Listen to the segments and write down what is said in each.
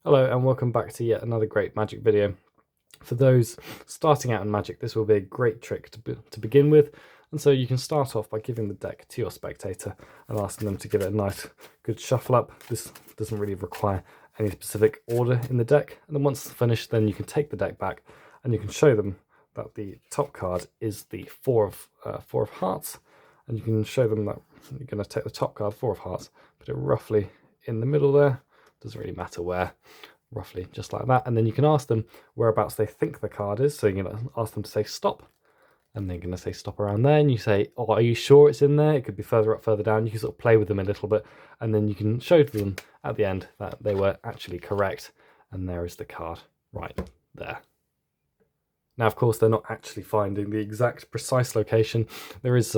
Hello and welcome back to yet another great Magic video. For those starting out in Magic, this will be a great trick to begin with, and so you can start off by giving the deck to your spectator and asking them to give it a nice good shuffle up. This doesn't really require any specific order in the deck, and then once it's finished, then you can take the deck back and you can show them that the top card is the four of hearts, and you can show them that you're going to take the top card, four of hearts, put it roughly in the middle there. Doesn't really matter where, roughly just like that. And then you can ask them whereabouts they think the card is. So you're going to ask them to say stop, and they're going to say stop around there. And you say, oh, are you sure it's in there? It could be further up, further down. You can sort of play with them a little bit, and then you can show them at the end that they were actually correct. And there is the card right there. Now, of course, they're not actually finding the exact precise location. There is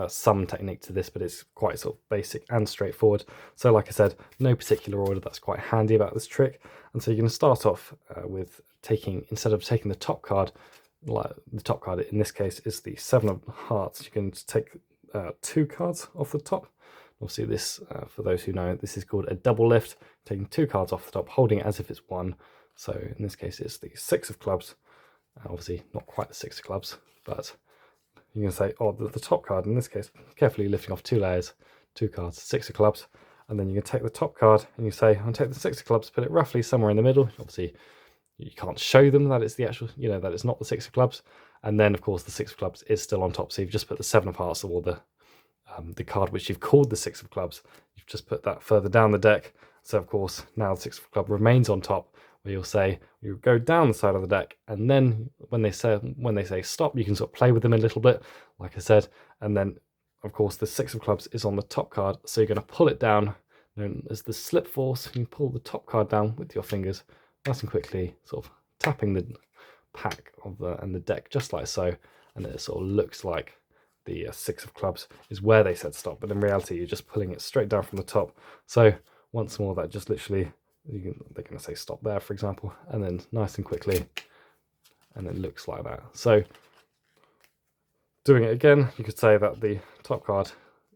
some technique to this, but it's quite sort of basic and straightforward. So like I said, no particular order. That's quite handy about this trick. And so you're going to start off with taking, instead of taking the top card, like the top card in this case is the seven of hearts, you can take two cards off the top. Obviously this, for those who know, this is called a double lift, taking two cards off the top, holding it as if it's one. So in this case, it's the six of clubs. Obviously not quite the six of clubs, but you can say, oh, the top card in this case, carefully lifting off two layers, two cards, six of clubs, and then you can take the top card and you say, I'll take the six of clubs, put it roughly somewhere in the middle. Obviously, you can't show them that it's the actual, that it's not the six of clubs. And then, of course, the six of clubs is still on top. So you've just put the seven of hearts, or the card which you've called the six of clubs, you've just put that further down the deck. So, of course, now the six of club remains on top, where you'll say, you go down the side of the deck, and then when they say stop, you can sort of play with them a little bit, like I said, and then of course the six of clubs is on the top card, so you're going to pull it down, known as the slip force. You pull the top card down with your fingers, nice and quickly, sort of tapping the pack of the deck just like so, and it sort of looks like the six of clubs is where they said stop, but in reality you're just pulling it straight down from the top. So once more, that just literally, they're going to say stop there, for example, and then nice and quickly, and it looks like that. So doing it again, you could say that the top card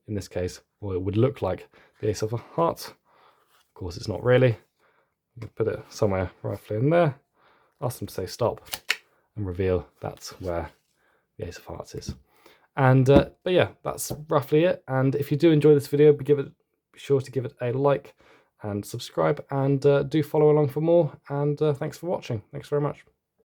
in this case, well, it would look like the ace of hearts. Of course, it's not really. You can put it somewhere roughly in there, ask them to say stop, and reveal that's where the ace of hearts is. And but yeah, that's roughly it. And if you do enjoy this video, be sure to give it a like and subscribe, and do follow along for more. And thanks for watching. Thanks very much.